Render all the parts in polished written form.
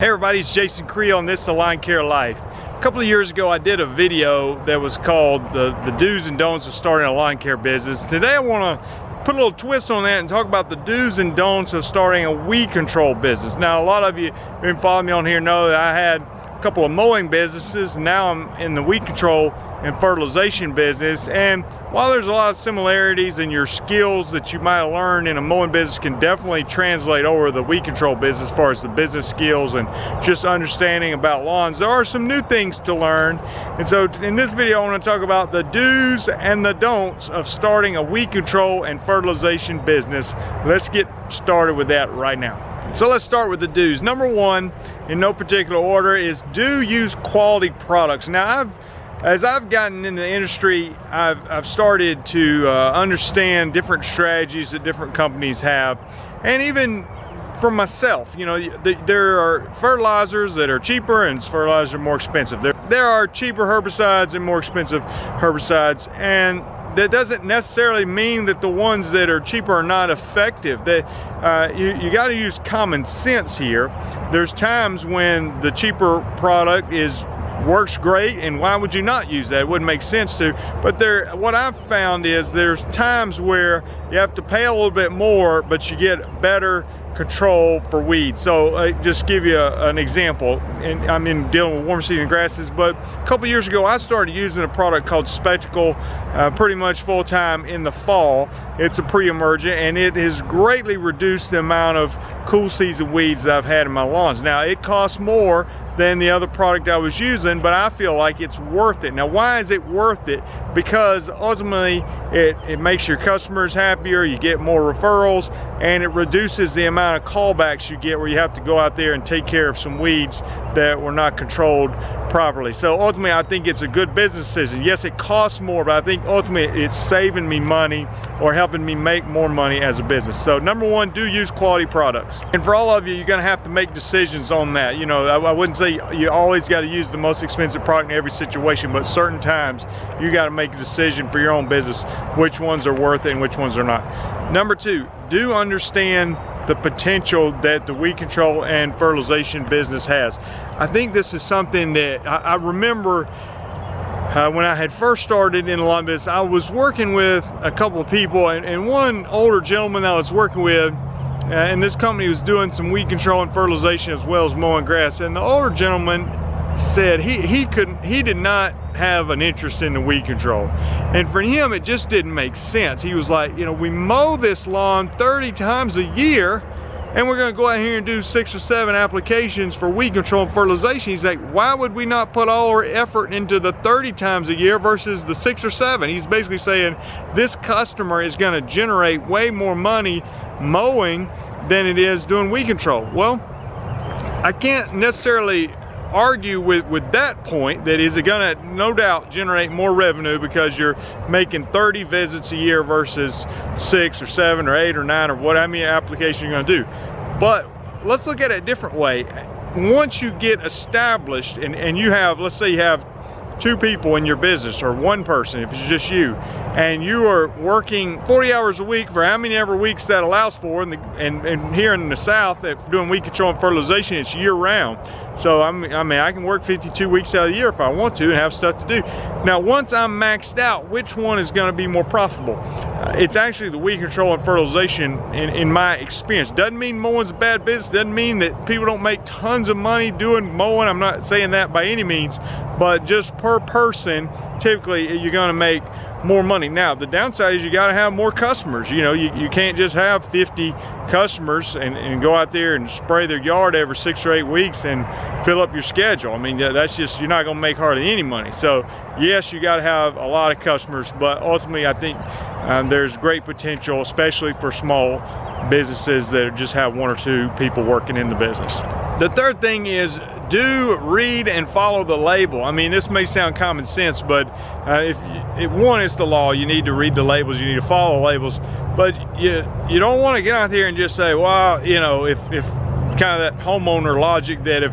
Hey everybody, it's Jason Creel and this is the Lawn Care Life. A couple of years ago I did a video that was called the do's and don'ts of starting a lawn care business. Today I want to put a little twist on that and talk about the do's and don'ts of starting a weed control business. Now a lot of you who've been following me on here know that I had a couple of mowing businesses and now I'm in the weed control and fertilization business, and while there's a lot of similarities in your skills that you might learn in a mowing business can definitely translate over the weed control business as far as the business skills and just understanding about lawns, there are some new things to learn. And so in this video I want to talk about the do's and the don'ts of starting a weed control and fertilization business. Let's get started with that right now. So let's start with the do's. Number one, in no particular order, is do use quality products. Now as I've gotten in the industry, I've started to understand different strategies that different companies have, and even for myself, you know, there are fertilizers that are cheaper and fertilizers are more expensive. There are cheaper herbicides and more expensive herbicides, and that doesn't necessarily mean that the ones that are cheaper are not effective. You got to use common sense here. There's times when the cheaper product works great, and why would you not use that? It wouldn't make sense to. But what I've found is there's times where you have to pay a little bit more, but you get better control for weeds. So just give you an example, and I'm dealing with warm season grasses, but a couple years ago I started using a product called Spectacle pretty much full time in the fall. It's a pre-emergent, and it has greatly reduced the amount of cool season weeds that I've had in my lawns. Now it costs more than the other product I was using, but I feel like it's worth it. Now why is it worth it? Because ultimately it makes your customers happier, you get more referrals, and it reduces the amount of callbacks you get where you have to go out there and take care of some weeds that were not controlled properly. So ultimately I think it's a good business decision. Yes, it costs more, but I think ultimately it's saving me money or helping me make more money as a business. So number one, do use quality products. And for all of you, you're gonna have to make decisions on that. You know, I wouldn't say you always got to use the most expensive product in every situation, but certain times you got to make a decision for your own business which ones are worth it and which ones are not. Number two, do understand the potential that the weed control and fertilization business has. I think this is something that I remember when I had first started in the lawn business. I was working with a couple of people, and one older gentleman I was working with, and this company was doing some weed control and fertilization as well as mowing grass, and the older gentleman said he did not have an interest in the weed control, and for him it just didn't make sense. He was like, you know, we mow this lawn 30 times a year and we're going to go out here and do 6 or 7 applications for weed control and fertilization. He's like, why would we not put all our effort into the 30 times a year versus the 6 or 7? He's basically saying this customer is going to generate way more money mowing than it is doing weed control. Well, I can't necessarily argue with that point. That is going to no doubt generate more revenue because you're making 30 visits a year versus 6 or 7 or 8 or 9 or how many applications you're going to do. But let's look at it a different way. Once you get established and you have, let's say you have 2 people in your business, or 1 person if it's just you, and you are working 40 hours a week for how many ever weeks that allows for, and here in the South, if doing weed control and fertilization, it's year round. So I mean I can work 52 weeks out of the year if I want to and have stuff to do. Now once I'm maxed out, which one is going to be more profitable? It's actually the weed control and fertilization in my experience. Doesn't mean mowing's a bad business, doesn't mean that people don't make tons of money doing mowing. I'm not saying that by any means, but just per person, typically you're going to make more money. Now the downside is you got to have more customers. You know, you can't just have 50 customers and go out there and spray their yard every 6 or 8 weeks and fill up your schedule. I mean, that's just, you're not going to make hardly any money. So yes, you got to have a lot of customers, but ultimately I think there's great potential, especially for small businesses that just have 1 or 2 people working in the business. The third thing is do read and follow the label. I mean, this may sound common sense, but if one is the law, you need to read the labels, you need to follow the labels, but you don't want to get out there and just say, well, you know, if kind of that homeowner logic that if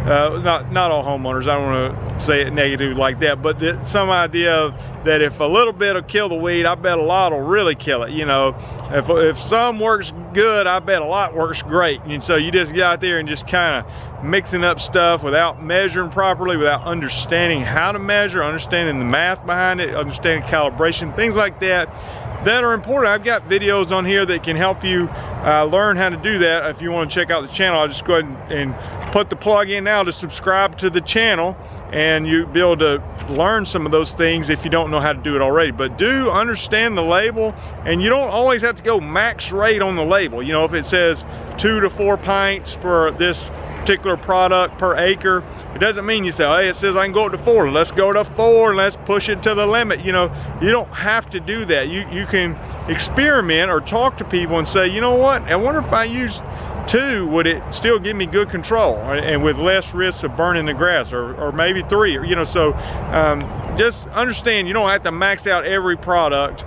not all homeowners, I don't want to say it negative like that, but some idea that if a little bit will kill the weed, I bet a lot will really kill it. You know, if some works good, I bet a lot works great. And so you just get out there and just kind of mixing up stuff without measuring properly, without understanding how to measure, understanding the math behind it, understanding calibration, things like that are important. I've got videos on here that can help you learn how to do that. If you want to check out the channel, I'll just go ahead and put the plug in now to subscribe to the channel, and you'll be able to learn some of those things if you don't know how to do it already. But do understand the label, and you don't always have to go max rate on the label. You know, if it says 2 to 4 pints for this particular product per acre, it doesn't mean you say, hey, it says I can go up to 4, let's go to 4 and let's push it to the limit. You know, you don't have to do that. You can experiment or talk to people and say, you know what, I wonder if I use 2, would it still give me good control and with less risk of burning the grass, or maybe 3, you know. So just understand you don't have to max out every product,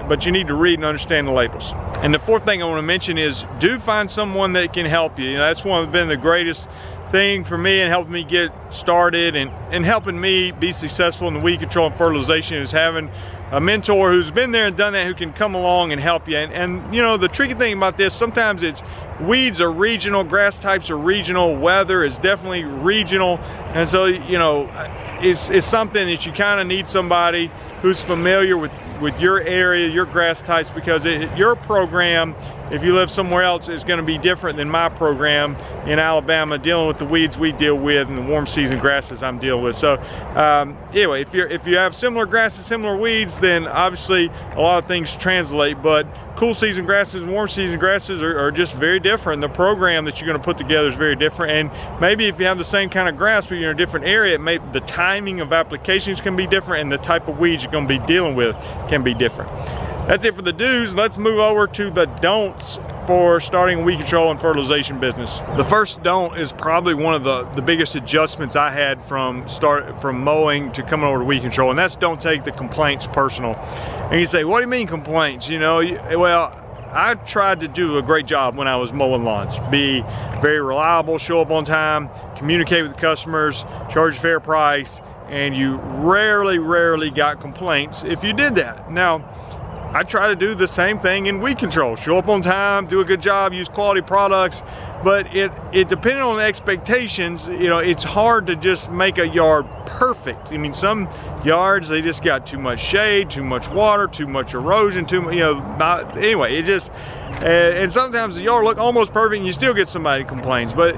but you need to read and understand the labels. And the 4th thing I want to mention is do find someone that can help you. You know, that's been the greatest thing for me and helping me get started and helping me be successful in the weed control and fertilization, is having a mentor who's been there and done that, who can come along and help you. And you know, the tricky thing about this, sometimes it's weeds are regional, grass types are regional, weather is definitely regional, and so you know, it's something that you kind of need somebody who's familiar with your area, your grass types, because your program, if you live somewhere else, is going to be different than my program in Alabama, dealing with the weeds we deal with and the warm season grasses I'm dealing with. So anyway, if you have similar grasses, similar weeds, then obviously a lot of things translate, but cool season grasses and warm season grasses are just very different. The program that you're going to put together is very different, and maybe if you have the same kind of grass but you're in a different area, the timing of applications can be different, and the type of weeds you're going to be dealing with can be different. That's it for the do's. Let's move over to the don'ts for starting a weed control and fertilization business. The first don't is probably one of the biggest adjustments I had from mowing to coming over to weed control, and that's don't take the complaints personal. And you say, what do you mean complaints? You know, well, I tried to do a great job when I was mowing lawns. Be very reliable, show up on time, communicate with the customers, charge a fair price, and you rarely got complaints if you did that. Now, I try to do the same thing in weed control. Show up on time, do a good job, use quality products, but it depending on the expectations, you know, it's hard to just make a yard perfect. I mean, some yards, they just got too much shade, too much water, too much erosion, too much, you know, anyway, it just, and sometimes the yard look almost perfect and you still get somebody who complains. But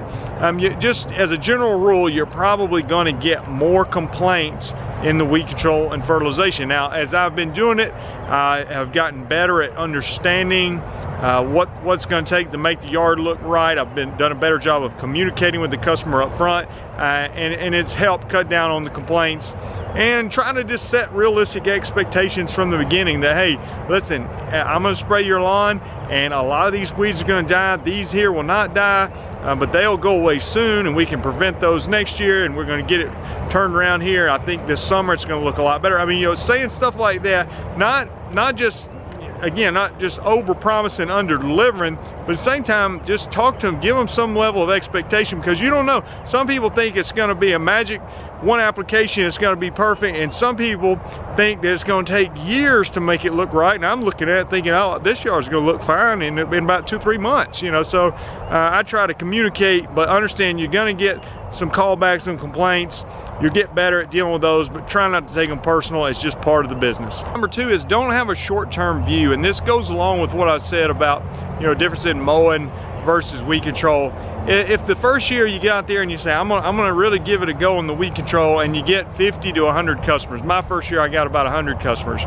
just as a general rule, you're probably going to get more complaints in the weed control and fertilization. Now, as I've been doing it, I have gotten better at understanding what's going to take to make the yard look right. I've done a better job of communicating with the customer up front, and it's helped cut down on the complaints, and trying to just set realistic expectations from the beginning that, hey, listen, I'm going to spray your lawn, and a lot of these weeds are going to die. These here will not die, but they'll go away soon, and we can prevent those next year, and we're going to get it turned around here. I think this summer it's going to look a lot better. I mean, you know, saying stuff like that, not just, again, not just over promising, under delivering, but at the same time, just talk to them, give them some level of expectation, because you don't know. Some people think it's going to be a magic one application, it's going to be perfect, and some people think that it's going to take years to make it look right. And I'm looking at it thinking, oh, this yard's going to look fine in about 2-3 months, you know. So I try to communicate, but understand you're going to get some callbacks and complaints. You get better at dealing with those, but try not to take them personal. It's just part of the business. Number 2 is don't have a short-term view, and this goes along with what I said about, you know, difference in mowing versus weed control. If the first year you get out there and you say, I'm gonna really give it a go in the weed control, and you get 50 to 100 customers. My first year I got about 100 customers.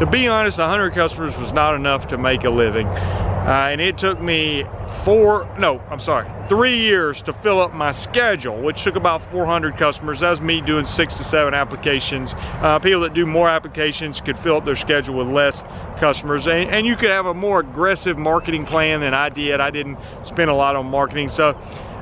To be honest, 100 customers was not enough to make a living. And it took me 3 years to fill up my schedule, which took about 400 customers. That was me doing 6 to 7 applications. People that do more applications could fill up their schedule with less customers, and you could have a more aggressive marketing plan than I did. I didn't spend a lot on marketing. So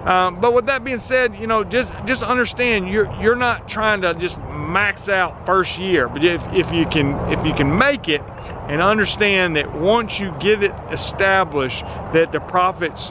but with that being said, you know, just understand you're not trying to just max out first year, but if you can make it, and understand that once you get it established, that the profits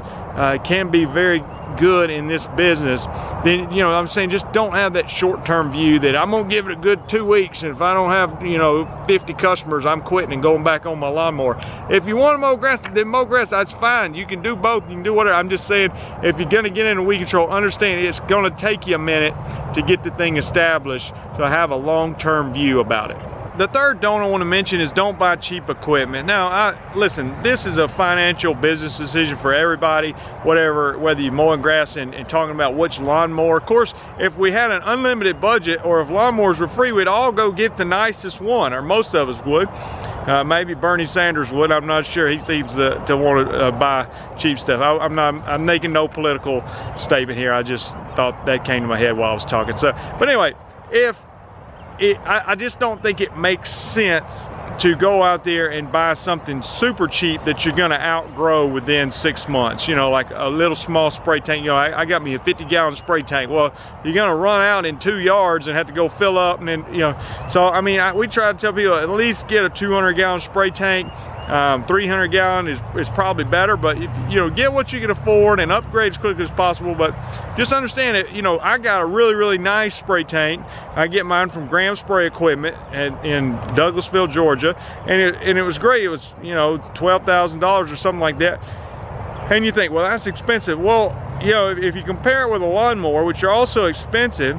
can be very good in this business, then, you know, I'm saying just don't have that short-term view that I'm gonna give it a good 2 weeks, and if I don't have, you know, 50 customers, I'm quitting and going back on my lawnmower. If you want to mow grass, then mow grass. That's fine. You can do both. You can do whatever. I'm just saying, if you're gonna get into weed control, understand it's gonna take you a minute to get the thing established. So have a long-term view about it. The third don't I want to mention is don't buy cheap equipment. Now, listen, this is a financial business decision for everybody, whether you're mowing grass and talking about which lawnmower. Of course, if we had an unlimited budget, or if lawnmowers were free, we'd all go get the nicest one, or most of us would. Maybe Bernie Sanders would, I'm not sure. He seems to want to buy cheap stuff. I'm making no political statement here. I just thought that came to my head while I was talking. So, but anyway, I just don't think it makes sense to go out there and buy something super cheap that you're gonna outgrow within 6 months. You know, like a little small spray tank. You know, I got me a 50-gallon spray tank. Well, you're gonna run out in 2 yards and have to go fill up, and then, you know. So I mean, we try to tell people at least get a 200-gallon spray tank. 300-gallon is probably better, but if you know, get what you can afford and upgrade as quickly as possible. But just understand it. You know, I got a really nice spray tank. I get mine from Graham Spray Equipment in Douglasville, Georgia, and it was great. It was, you know, $12,000 or something like that. And you think, well, that's expensive. Well, you know, if you compare it with a lawnmower, which are also expensive,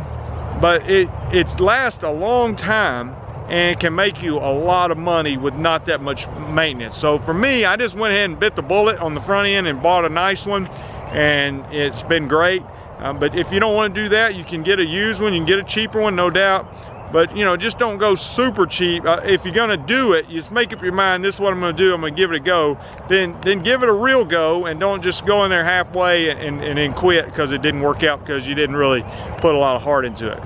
but it lasts a long time and can make you a lot of money with not that much maintenance. So for me, I just went ahead and bit the bullet on the front end and bought a nice one, and it's been great. But if you don't want to do that, you can get a used one, you can get a cheaper one, no doubt. But you know, just don't go super cheap. If you're gonna do it, you just make up your mind, this is what I'm gonna do, I'm gonna give it a go. Then give it a real go, and don't just go in there halfway and then quit because it didn't work out because you didn't really put a lot of heart into it.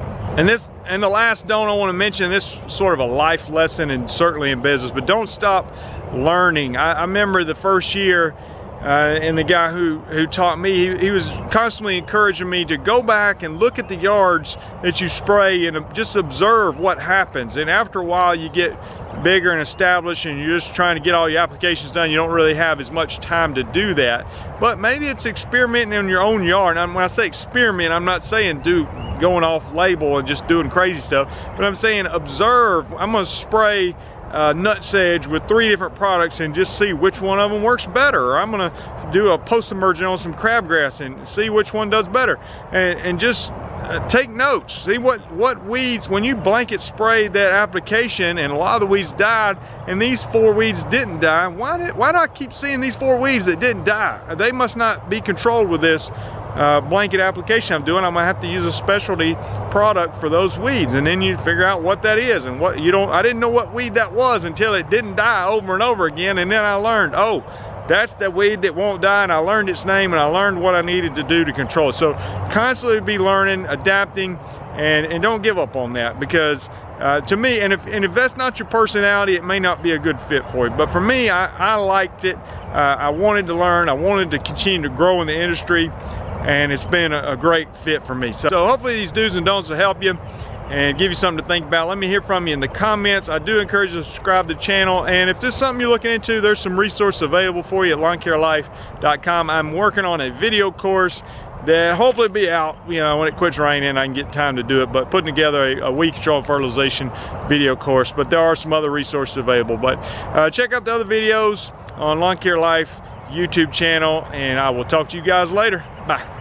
And the last don't I want to mention, this sort of a life lesson, and certainly in business, but don't stop learning. I remember the first year, and the guy who taught me, he was constantly encouraging me to go back and look at the yards that you spray and just observe what happens. And after a while, you get bigger and established, and you're just trying to get all your applications done. You don't really have as much time to do that. But maybe it's experimenting in your own yard. And when I say experiment, I'm not saying going off label and just doing crazy stuff, but I'm saying observe. I'm going to spray nutsedge with 3 different products and just see which one of them works better. Or I'm going to do a post-emergent on some crabgrass and see which one does better. And just take notes. See what weeds, when you blanket sprayed that application and a lot of the weeds died and these 4 weeds didn't die, why do I keep seeing these 4 weeds that didn't die? They must not be controlled with this blanket application I'm doing. I'm gonna have to use a specialty product for those weeds, and then you figure out what that is and what you don't. I didn't know what weed that was until it didn't die over and over again, and then I learned, oh, that's the weed that won't die, and I learned its name, and I learned what I needed to do to control it. So constantly be learning, adapting, and don't give up on that, because to me, and if that's not your personality, it may not be a good fit for you. But for me, I liked it. I wanted to learn. I wanted to continue to grow in the industry, and it's been a great fit for me. So hopefully these do's and don'ts will help you and give you something to think about. Let me hear from you in the comments. I do encourage you to subscribe to the channel, and if this is something you're looking into, there's some resources available for you at lawncarelife.com. I'm working on a video course that hopefully be out, you know, when it quits raining. I can get time to do it, but putting together a weed control and fertilization video course. But there are some other resources available. But check out the other videos on Lawn Care Life YouTube channel, and I will talk to you guys later. Bye.